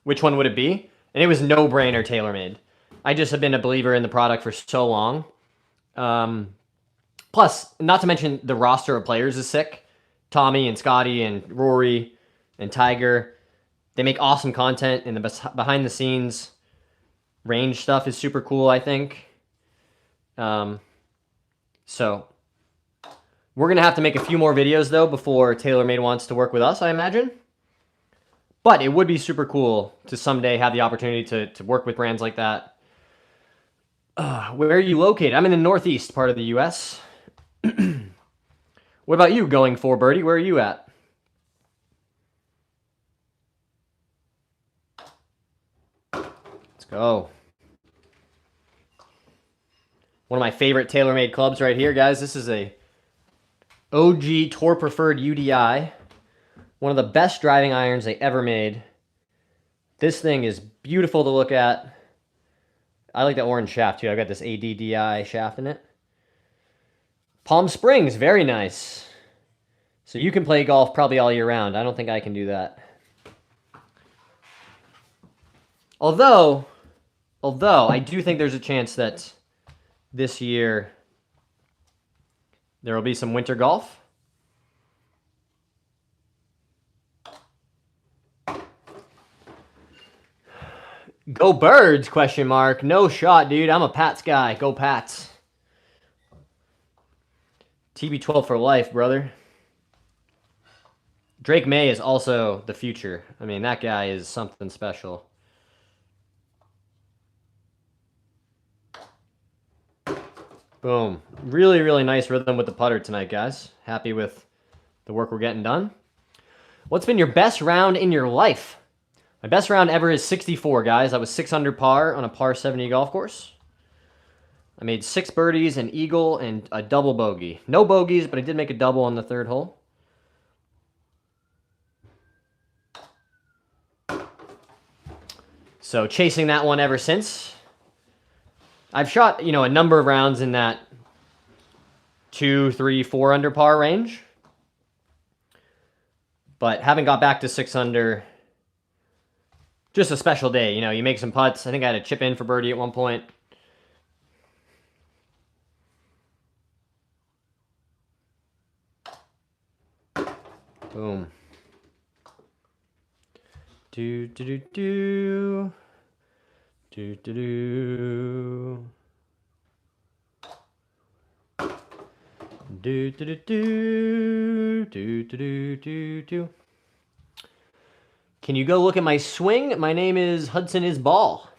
which one would it be? And it was no-brainer TaylorMade. I just have been a believer in the product for so long. Plus, not to mention the roster of players is sick. Tommy and Scotty and Rory and Tiger. They make awesome content, and the behind-the-scenes range stuff is super cool, I think. So we're going to have to make a few more videos, though, before TaylorMade wants to work with us, I imagine. But it would be super cool to someday have the opportunity to work with brands like that. Where are you located? I'm in the northeast part of the U.S. What about you, going for birdie? Where are you at? Let's go. One of my favorite TaylorMade clubs right here, guys. This is a OG Tour Preferred UDI. One of the best driving irons they ever made. This thing is beautiful to look at. I like the orange shaft too. I've got this ADDI shaft in it. Palm Springs, very nice. So you can play golf probably all year round. I don't think I can do that. Although I do think there's a chance that this year there will be some winter golf. Go Birds, question mark. No shot, dude. I'm a Pats guy. Go Pats. TB12 for life, brother. Drake May is also the future. I mean, that guy is something special. Boom. Really, really nice rhythm with the putter tonight, guys. Happy with the work we're getting done. What's been your best round in your life? My best round ever is 64, guys. I was 6 under par on a par 70 golf course. I made 6 birdies, an eagle, and a double bogey. No bogeys, but I did make a double on the 3rd hole. So chasing that one ever since. I've shot, a number of rounds in that 2, 3, 4 under par range. But haven't got back to 6 under just a special day. You know, you make some putts. I think I had a chip in for birdie at one point. Boom. Do do do do. Do do do. Do do do do. Do do do do do. Can you go look at my swing? My name is Hudson is Ball.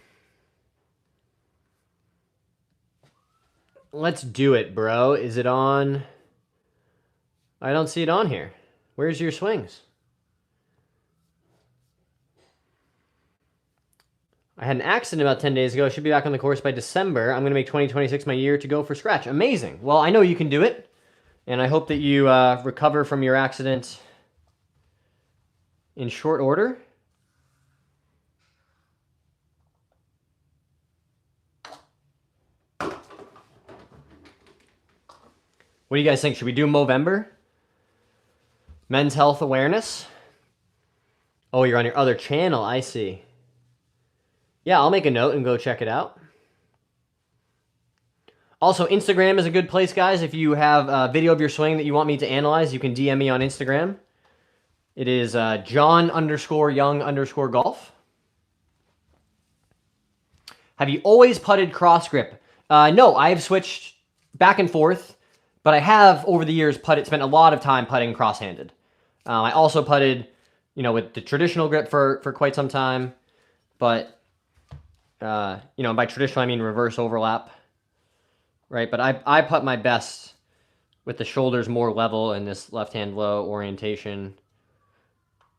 Let's do it, bro. Is it on? I don't see it on here. Where's your swings? I had an accident about 10 days ago. I should be back on the course by December. I'm going to make 2026 my year to go for scratch. Amazing. Well, I know you can do it. And I hope that you recover from your accident in short order. What do you guys think? Should we do Movember? Men's health awareness? Oh, you're on your other channel. I see. Yeah, I'll make a note and go check it out. Also, Instagram is a good place, guys. If you have a video of your swing that you want me to analyze, you can DM me on Instagram. It is John_Young_golf. Have you always putted cross grip? No, I've switched back and forth, but I have over the years spent a lot of time putting cross-handed. I also putted, you know, with the traditional grip for quite some time, but you know, by traditional I mean reverse overlap, right? But I putt my best with the shoulders more level and this left hand low orientation.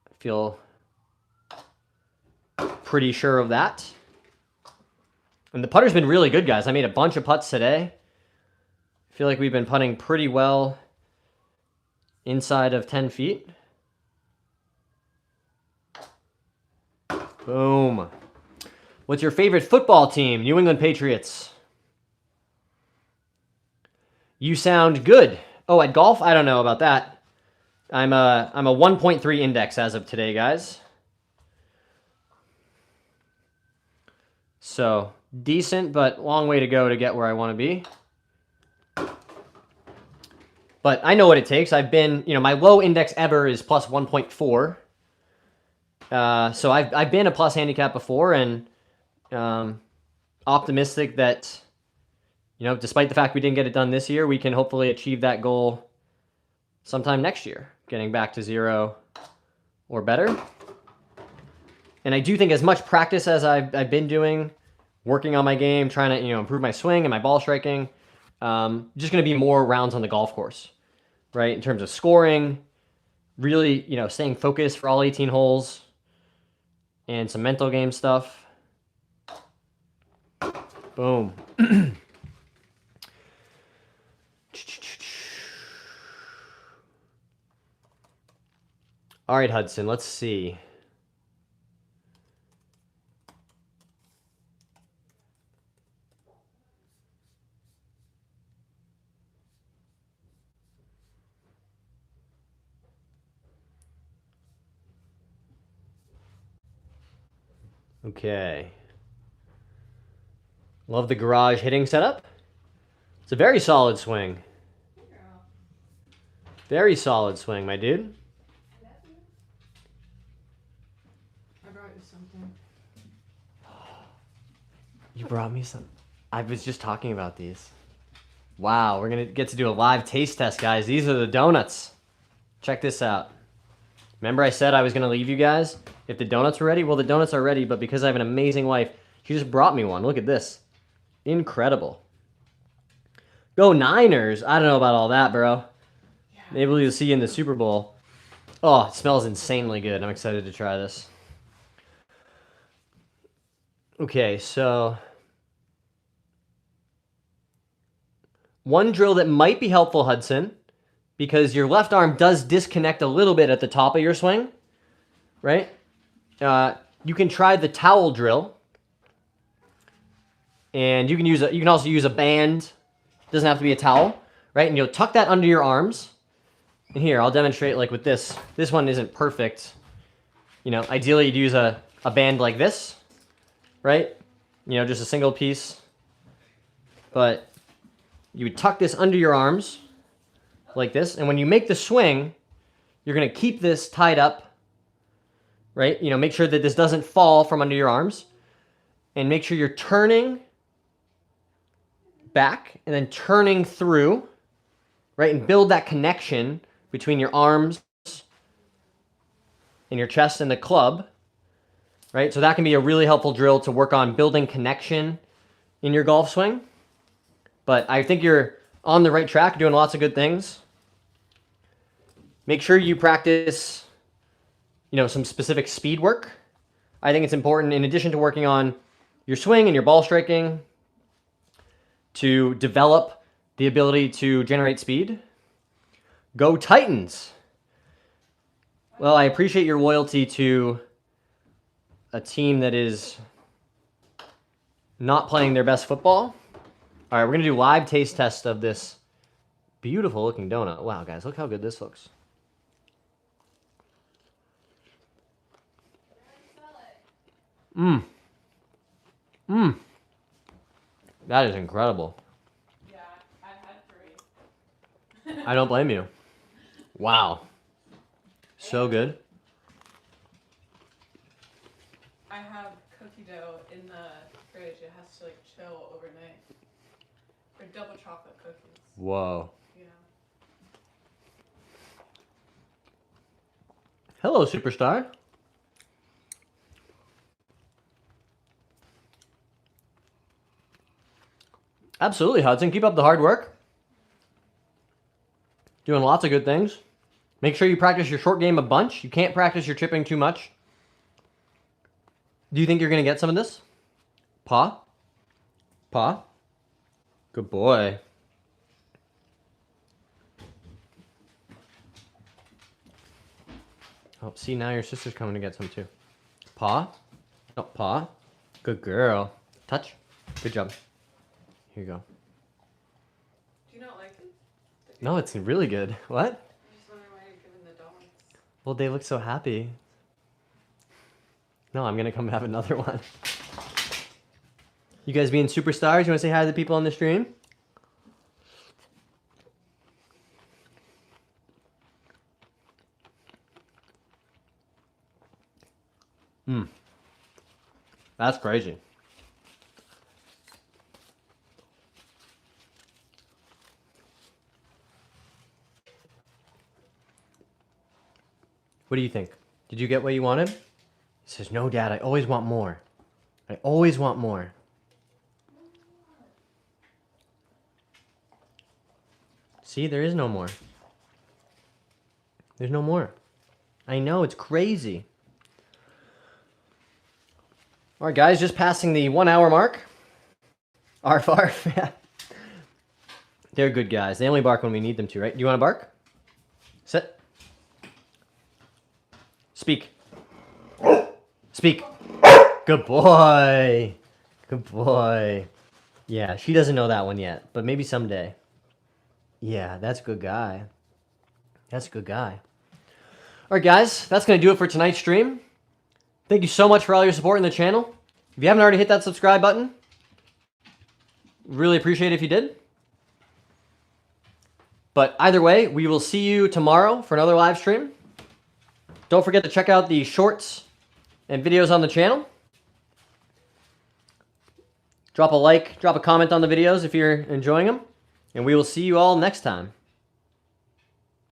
I feel pretty sure of that. And the putter's been really good, guys. I made a bunch of putts today. I feel like we've been putting pretty well inside of 10 feet. Boom. What's your favorite football team? New England Patriots. You sound good. Oh, at golf? I don't know about that. I'm a 1.3 index as of today, guys. So, decent, but long way to go to get where I want to be. But I know what it takes. I've been, you know, my low index ever is plus 1.4. So I've been a plus handicap before, and optimistic that, you know, despite the fact we didn't get it done this year, we can hopefully achieve that goal sometime next year, getting back to 0 or better. And I do think as much practice as I've been doing, working on my game, trying to, you know, improve my swing and my ball striking, just going to be more rounds on the golf course, right? In terms of scoring, really, you know, staying focused for all 18 holes, and some mental game stuff. Boom. All right, Hudson, let's see. Okay. Love the garage hitting setup. It's a very solid swing. Very solid swing, my dude. I brought you something. You brought me some. I was just talking about these. Wow, we're going to get to do a live taste test, guys. These are the donuts. Check this out. Remember I said I was going to leave you guys if the donuts were ready? Well, the donuts are ready, but because I have an amazing wife, she just brought me one. Look at this. Incredible. Go Niners. I don't know about all that, bro. Yeah. Maybe we'll see you in the Super Bowl. Oh, it smells insanely good. I'm excited to try this. Okay, so one drill that might be helpful, Hudson, because your left arm does disconnect a little bit at the top of your swing, right? You can try the towel drill, and you can also use a band. It doesn't have to be a towel, right? And you'll tuck that under your arms. And here, I'll demonstrate like with this. This one isn't perfect. You know, ideally you'd use a a band like this, right? You know, just a single piece. But you would tuck this under your arms like this. And when you make the swing, you're going to keep this tied up, right? You know, make sure that this doesn't fall from under your arms. And make sure you're turning back and then turning through, right? And build that connection between your arms and your chest and the club, right? So that can be a really helpful drill to work on building connection in your golf swing. But I think you're on the right track, doing lots of good things. Make sure you practice, you know, some specific speed work. I think it's important, in addition to working on your swing and your ball striking, to develop the ability to generate speed. Go Titans! Well, I appreciate your loyalty to a team that is not playing their best football. All right, we're going to do live taste test of this beautiful looking donut. Wow, guys, look how good this looks. Mmm. Mmm. That is incredible. Yeah, I've had 3. I don't blame you. Wow. So good. I have cookie dough in the fridge. It has to like chill overnight. Or double chocolate cookies. Whoa. Yeah. Hello, superstar. Absolutely, Hudson. Keep up the hard work. Doing lots of good things. Make sure you practice your short game a bunch. You can't practice your chipping too much. Do you think you're going to get some of this? Paw? Paw? Good boy. Oh, see, now your sister's coming to get some too. Paw? Oh, paw. Good girl. Touch. Good job. Here you go. Do you not like it? No, it's really good. What? I'm just wondering why you're giving the donuts. Well, they look so happy. No, I'm going to come have another one. You guys being superstars, you want to say hi to the people on the stream? That's crazy. What do you think? Did you get what you wanted? He says, no, Dad, I always want more. I always want more. See, there is no more. There's no more. I know, it's crazy. All right, guys, just passing the 1 hour mark. Arf, arf. They're good guys. They only bark when we need them to, right? Do you want to bark? Sit. Speak. Speak. Good boy. Good boy. Yeah, she doesn't know that one yet, but maybe someday. Yeah, that's a good guy. That's a good guy. All right, guys, that's going to do it for tonight's stream. Thank you so much for all your support in the channel. If you haven't already hit that subscribe button, really appreciate it if you did. But either way, we will see you tomorrow for another live stream. Don't forget to check out the shorts and videos on the channel. Drop a like, drop a comment on the videos if you're enjoying them. And we will see you all next time.